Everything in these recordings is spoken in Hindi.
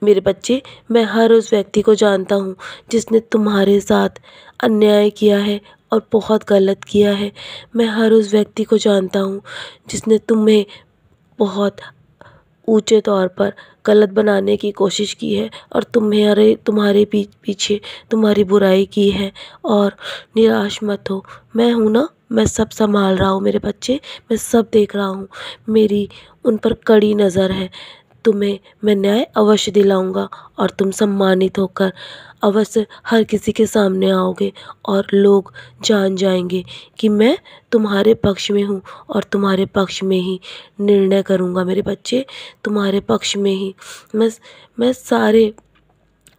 मेरे बच्चे, मैं हर उस व्यक्ति को जानता हूँ जिसने तुम्हारे साथ अन्याय किया है और बहुत गलत किया है। मैं हर उस व्यक्ति को जानता हूँ जिसने तुम्हें बहुत ऊँचे तौर पर गलत बनाने की कोशिश की है और तुम्हारे पीछे तुम्हारी बुराई की है। और निराश मत हो, मैं हूँ ना, मैं सब सँभाल रहा हूँ मेरे बच्चे, मैं सब देख रहा हूँ। मेरी उन पर कड़ी नज़र है। तुम्हें मैं न्याय अवश्य दिलाऊँगा और तुम सम्मानित होकर अवश्य हर किसी के सामने आओगे और लोग जान जाएँगे कि मैं तुम्हारे पक्ष में हूँ और तुम्हारे पक्ष में ही निर्णय करूँगा मेरे बच्चे। तुम्हारे पक्ष में ही मैं सारे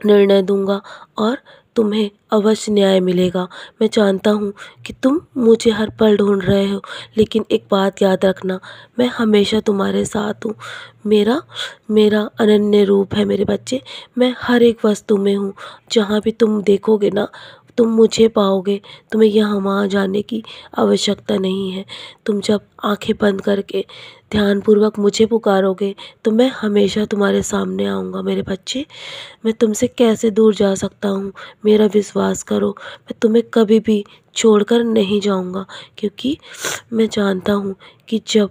निर्णय दूँगा और तुम्हें अवश्य न्याय मिलेगा। मैं जानता हूँ कि तुम मुझे हर पल ढूँढ रहे हो, लेकिन एक बात याद रखना, मैं हमेशा तुम्हारे साथ हूँ। मेरा मेरा अनन्य रूप है मेरे बच्चे, मैं हर एक वस्तु में हूँ। जहाँ भी तुम देखोगे ना, तुम मुझे पाओगे। तुम्हें यहाँ-वहाँ जाने की आवश्यकता नहीं है। तुम जब आँखें बंद करके ध्यानपूर्वक मुझे पुकारोगे, तो मैं हमेशा तुम्हारे सामने आऊँगा मेरे बच्चे। मैं तुमसे कैसे दूर जा सकता हूँ? मेरा विश्वास करो, मैं तुम्हें कभी भी छोड़कर नहीं जाऊँगा, क्योंकि मैं जानता हूँ कि जब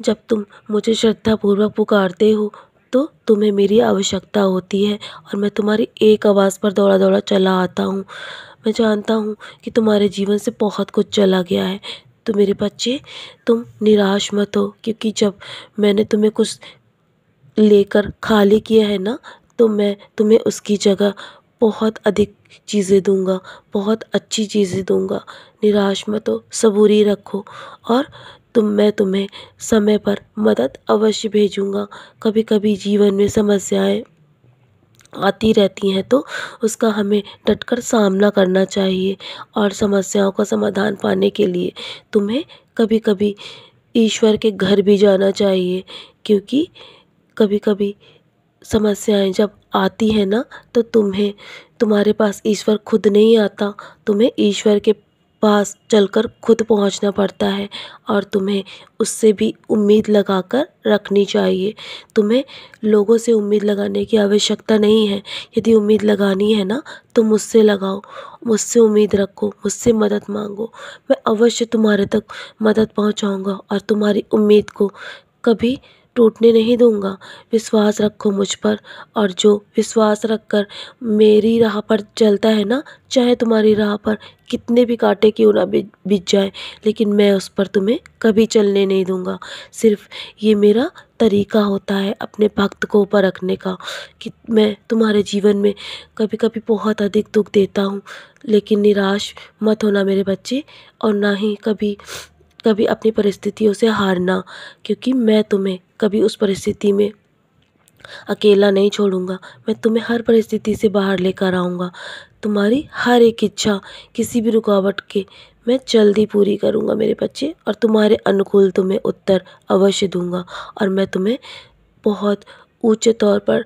जब तुम मुझे श्रद्धापूर्वक पुकारते हो, तो तुम्हें मेरी आवश्यकता होती है और मैं तुम्हारी एक आवाज़ पर दौड़ा-दौड़ा चला आता हूँ। मैं जानता हूँ कि तुम्हारे जीवन से बहुत कुछ चला गया है। तो मेरे बच्चे, तुम निराश मत हो, क्योंकि जब मैंने तुम्हें कुछ लेकर खाली किया है ना, तो मैं तुम्हें उसकी जगह बहुत अधिक चीज़ें दूँगा, बहुत अच्छी चीज़ें दूँगा। निराश मत हो, सबूरी रखो और मैं तुम्हें समय पर मदद अवश्य भेजूँगा। कभी-कभी जीवन में समस्याएँ आती रहती हैं, तो उसका हमें डटकर सामना करना चाहिए और समस्याओं का समाधान पाने के लिए तुम्हें कभी-कभी ईश्वर के घर भी जाना चाहिए, क्योंकि कभी-कभी समस्याएँ जब आती हैं ना, तो तुम्हारे पास ईश्वर खुद नहीं आता, तुम्हें ईश्वर के पास चलकर खुद पहुँचना पड़ता है और तुम्हें उससे भी उम्मीद लगाकर रखनी चाहिए। तुम्हें लोगों से उम्मीद लगाने की आवश्यकता नहीं है। यदि उम्मीद लगानी है ना, तो मुझसे लगाओ, मुझसे उम्मीद रखो, मुझसे मदद माँगो। मैं अवश्य तुम्हारे तक मदद पहुँचाऊँगा और तुम्हारी उम्मीद को कभी टूटने नहीं दूँगा। विश्वास रखो मुझ पर और जो विश्वास रखकर मेरी राह पर चलता है ना, चाहे तुम्हारी राह पर कितने भी कांटे क्यों ना बिछ जाएँ, लेकिन मैं उस पर तुम्हें कभी चलने नहीं दूँगा। सिर्फ़ ये मेरा तरीका होता है अपने भक्त को परखने का, कि मैं तुम्हारे जीवन में कभी-कभी बहुत अधिक दुःख देता हूँ, लेकिन निराश मत होना मेरे बच्चे और ना ही कभी कभी अपनी परिस्थितियों से हारना, क्योंकि मैं तुम्हें कभी उस परिस्थिति में अकेला नहीं छोड़ूँगा। मैं तुम्हें हर परिस्थिति से बाहर लेकर आऊँगा। तुम्हारी हर एक इच्छा किसी भी रुकावट के मैं जल्दी पूरी करूँगा मेरे बच्चे और तुम्हारे अनुकूल तुम्हें उत्तर अवश्य दूँगा और मैं तुम्हें बहुत ऊँचे तौर पर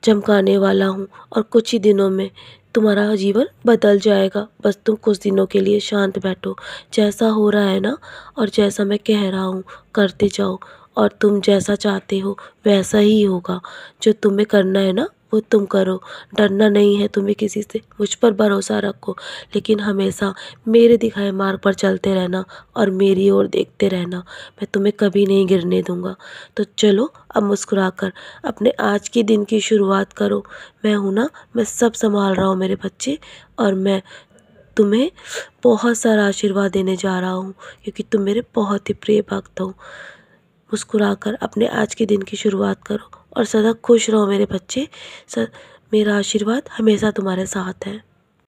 चमकाने वाला हूँ और कुछ ही दिनों में तुम्हारा जीवन बदल जाएगा। बस तुम कुछ दिनों के लिए शांत बैठो। जैसा हो रहा है ना और जैसा मैं कह रहा हूँ, करते जाओ और तुम जैसा चाहते हो वैसा ही होगा। जो तुम्हें करना है ना, वो तुम करो। डरना नहीं है तुम्हें किसी से, मुझ पर भरोसा रखो, लेकिन हमेशा मेरे दिखाए मार्ग पर चलते रहना और मेरी ओर देखते रहना। मैं तुम्हें कभी नहीं गिरने दूँगा। तो चलो अब मुस्कुराकर अपने आज के दिन की शुरुआत करो। मैं हूँ ना, मैं सब सँभाल रहा हूँ मेरे बच्चे और मैं तुम्हें बहुत सारा आशीर्वाद देने जा रहा हूँ, क्योंकि तुम मेरे बहुत ही प्रिय भक्त हो। मुस्कुराकर अपने आज के दिन की शुरुआत करो और सदा खुश रहो मेरे बच्चे। मेरा आशीर्वाद हमेशा तुम्हारे साथ है।